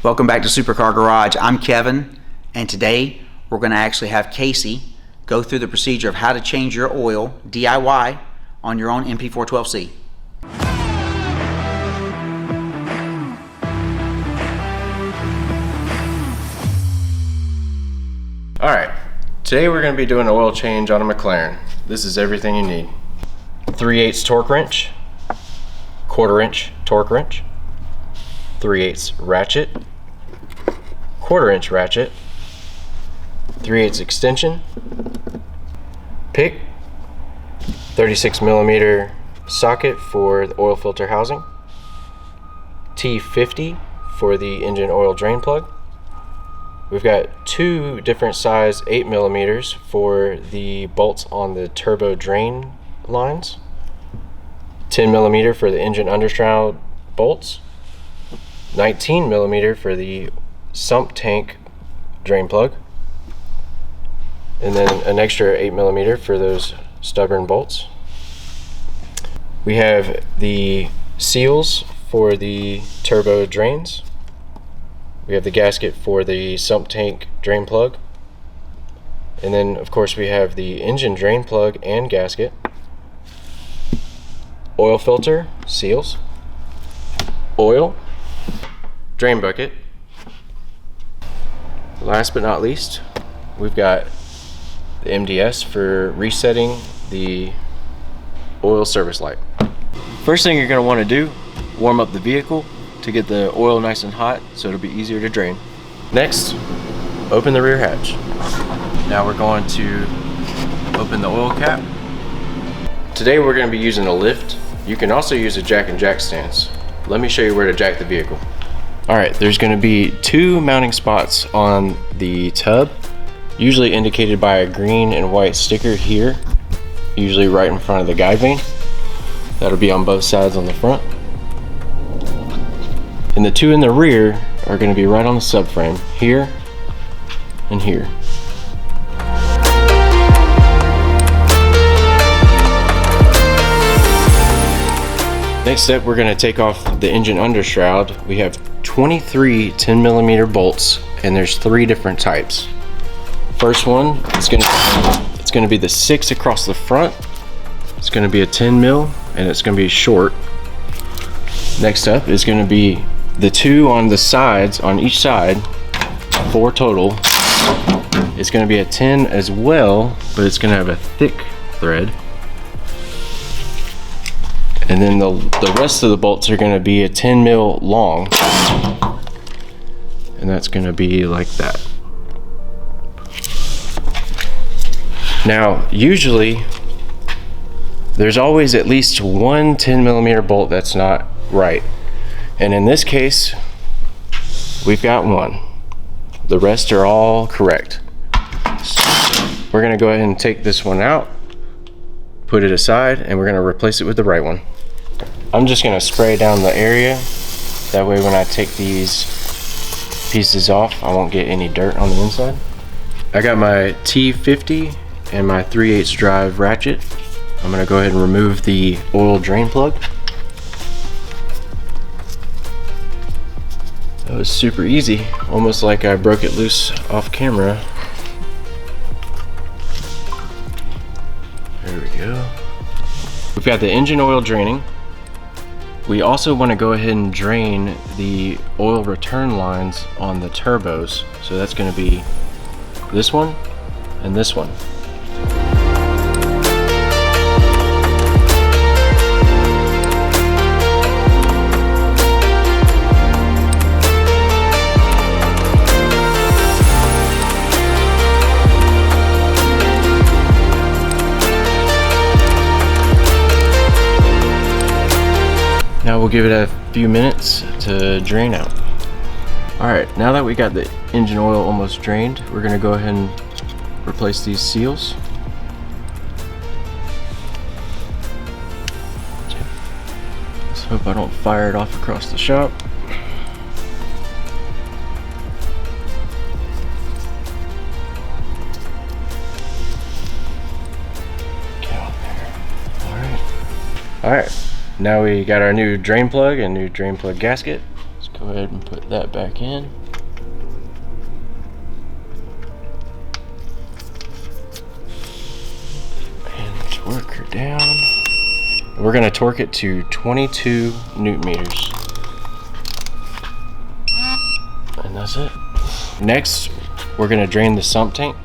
Welcome back to Supercar Garage. I'm Kevin, and today we're going to actually have Casey go through the procedure of how to change your oil DIY on your own MP412C. Alright, today we're going to be doing an oil change on a McLaren. This is everything you need. 3/8 torque wrench, 1/4 inch torque wrench, 3/8 ratchet, 1/4 inch ratchet, 3/8 extension, pick, 36mm socket for the oil filter housing, T50 for the engine oil drain plug. We've got two different size 8mm for the bolts on the turbo drain lines, 10mm for the engine undershroud bolts, 19mm for the sump tank drain plug, and then an extra 8mm for those stubborn bolts. We have the seals for the turbo drains. We have the gasket for the sump tank drain plug. And then of course we have the engine drain plug and gasket. Oil filter, seals, oil, drain bucket. Last but not least, we've got the MDS for resetting the oil service light. First thing you're going to want to do, warm up the vehicle to get the oil nice and hot so it'll be easier to drain. Next, open the rear hatch. Now we're going to open the oil cap. Today we're going to be using a lift. You can also use a jack and jack stance. Let me show you where to jack the vehicle. Alright, there's going to be two mounting spots on the tub, usually indicated by a green and white sticker here, usually right in front of the guide vane. That'll be on both sides on the front. And the two in the rear are going to be right on the subframe, here and here. Next step, we're going to take off the engine undershroud. We have 23 10mm bolts, and there's 3 different types. First one is going to be the 6 across the front. It's going to be a 10mm, and it's going to be short. Next up is going to be the 2 on the sides, on each side, 4 total. It's going to be a 10 as well, but it's going to have a thick thread. And then the rest of the bolts are going to be a 10mm long, and that's going to be like that. Now, usually, there's always at least one 10mm bolt that's not right. And in this case, we've got one. The rest are all correct. So we're going to go ahead and take this one out, put it aside, and we're going to replace it with the right one. I'm just going to spray down the area. That way when I take these pieces off, I won't get any dirt on the inside. I got my T50 and my 3/8 drive ratchet. I'm going to go ahead and remove the oil drain plug. That was super easy, almost like I broke it loose off camera. There we go. We've got the engine oil draining. We also want to go ahead and drain the oil return lines on the turbos. So that's going to be this one and this one. Now we'll give it a few minutes to drain out. Alright, now that we got the engine oil almost drained, we're going to go ahead and replace these seals. Let's hope I don't fire it off across the shop. Get on there. Alright. Alright. Now we got our new drain plug and new drain plug gasket. Let's go Go ahead and put that back in. And torque her down. We're going to torque it to 22 Newton meters. And that's it. Next, we're going to drain the sump tank.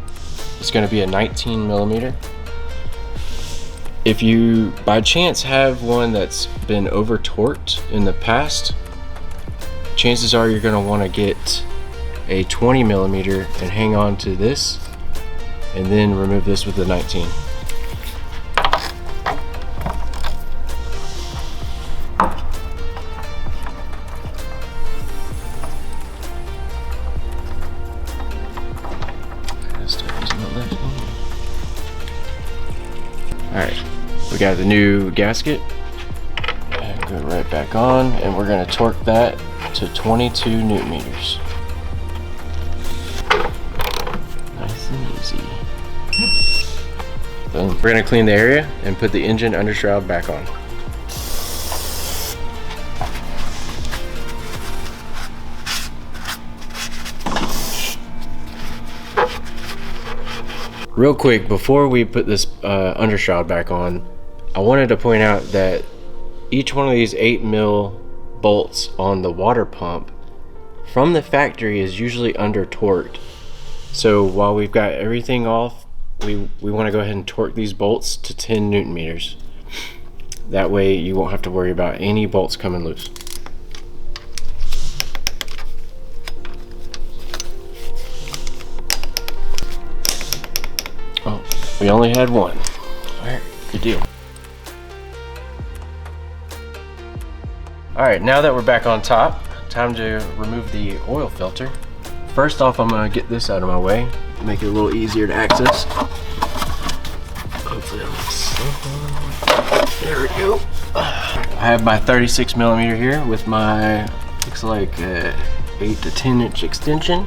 It's going to be a 19 millimeter. If you by chance have one that's been over torqued in the past, chances are you're going to want to get a 20 millimeter and hang on to this and then remove this with the 19. Alright, we got the new gasket. And go right back on, and we're going to torque that to 22 Newton meters. Nice and easy. Boom. We're going to clean the area and put the engine undershroud back on. Real quick, before we put this undershroud back on, I wanted to point out that each one of these 8 mil bolts on the water pump from the factory is usually under torqued. So while we've got everything off, we want to go ahead and torque these bolts to 10 Newton meters. That way you won't have to worry about any bolts coming loose. Oh, we only had one. Alright, good deal. Alright, now that we're back on top, time to remove the oil filter. First off, I'm going to get this out of my way, make it a little easier to access. Hopefully there we go. I have my 36 millimeter here with my, looks like 8 to 10 inch extension.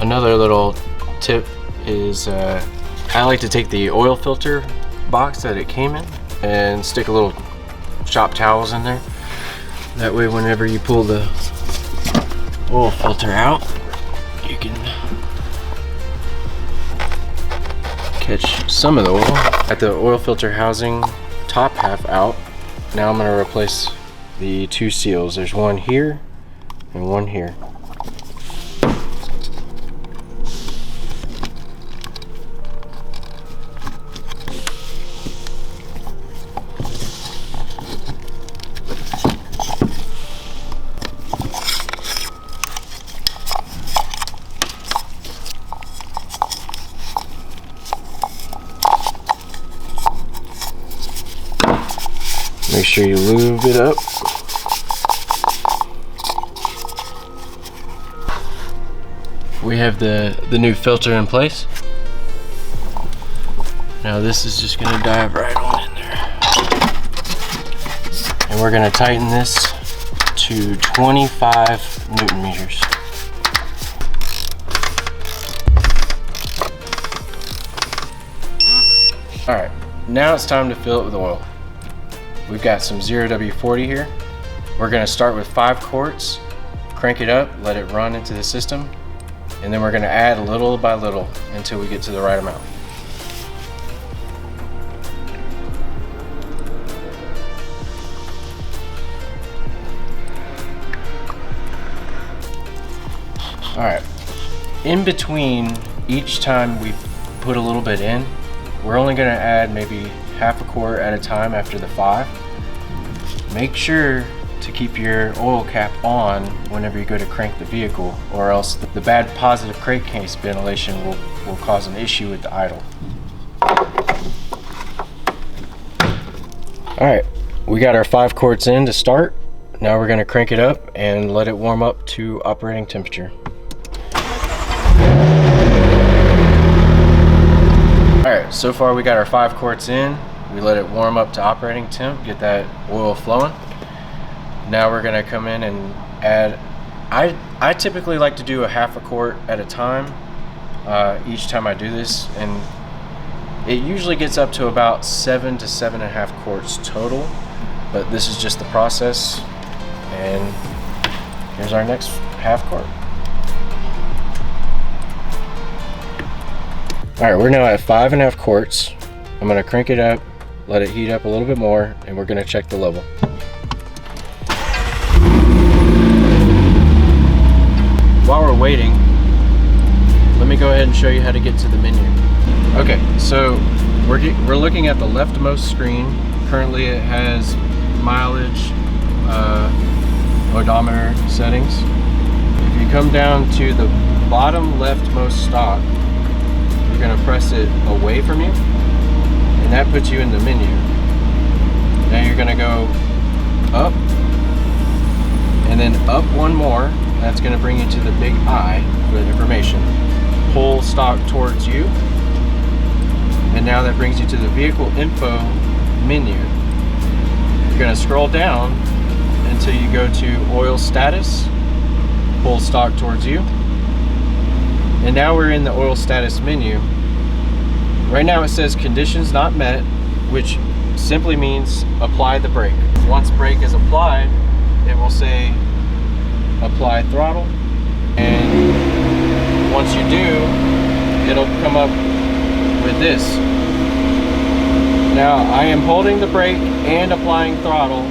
Another little tip is I like to take the oil filter box that it came in and stick a little shop towels in there. That way whenever you pull the oil filter out, you can catch some of the oil. Got the oil filter housing top half out. Now I'm going to replace the 2 seals. There's one here and one here. Make sure you lube it up. We have the new filter in place. Now this is just going to dive right on in there. And we're going to tighten this to 25 Newton meters. Alright, now it's time to fill it with oil. We've got some 0W40 here. We're going to start with 5 quarts, crank it up, let it run into the system, and then we're going to add little by little until we get to the right amount. Alright, in between each time we put a little bit in, we're only going to add maybe half a quart at a time after the 5. Make sure to keep your oil cap on whenever you go to crank the vehicle, or else the bad positive crankcase ventilation will cause an issue with the idle. Alright, we got our 5 quarts in to start. Now we're going to crank it up and let it warm up to operating temperature. Alright, so far we got our 5 quarts in. We let it warm up to operating temp, get that oil flowing. Now we're going to come in and add, I typically like to do a half a quart at a time. each time I do this, and it usually gets up to about 7 to 7.5 quarts total, but this is just the process. And here's our next half quart. All right, we're now at 5.5 quarts. I'm gonna crank it up, let it heat up a little bit more, and we're gonna check the level. While we're waiting, let me go ahead and show you how to get to the menu. Okay, so we're looking at the leftmost screen. Currently it has mileage, odometer settings. If you come down to the bottom leftmost stop, you're gonna press it away from you, and that puts you in the menu. Now you're gonna go up, and then up one more. That's gonna bring you to the big I for the information. Pull stock towards you, and now that brings you to the vehicle info menu. You're gonna scroll down until you go to oil status, pull stock towards you, and now we're in the oil status menu. Right now it says conditions not met, which simply means apply the brake. Once brake is applied, it will say apply throttle, and once you do, it'll come up with this. Now I am holding the brake and applying throttle,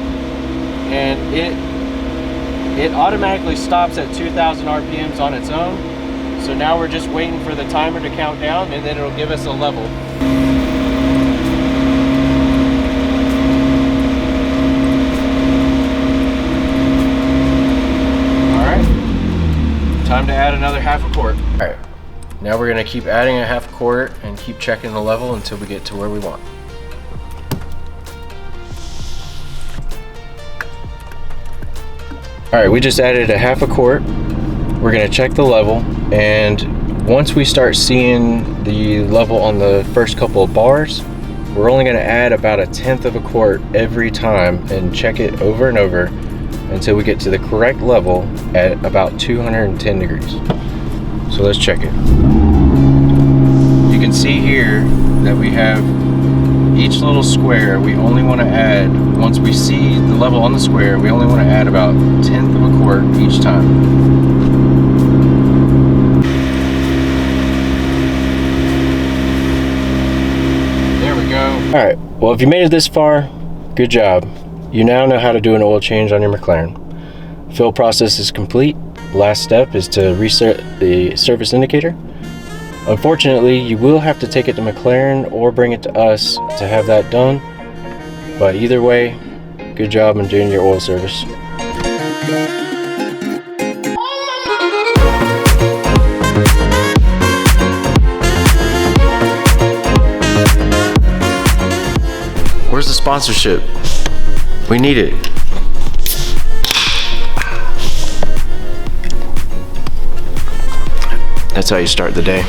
and it automatically stops at 2,000 RPMs on its own. So now we're just waiting for the timer to count down, and then it'll give us a level. Time to add another half a quart. All right, now we're gonna keep adding a half a quart and keep checking the level until we get to where we want. All right, we just added a half a quart. We're gonna check the level, and once we start seeing the level on the first couple of bars, we're only gonna add about 1/10 of a quart every time and check it over and over until we get to the correct level at about 210 degrees. So let's check it. You can see here that we have each little square. We only want to add, once we see the level on the square, we only want to add about 1/10 of a quart each time. There we go. All right, well, if you made it this far, good job. You now know how to do an oil change on your McLaren. Fill process is complete. Last step is to reset the service indicator. Unfortunately, you will have to take it to McLaren or bring it to us to have that done. But either way, good job in doing your oil service. Where's the sponsorship? We need it. That's how you start the day.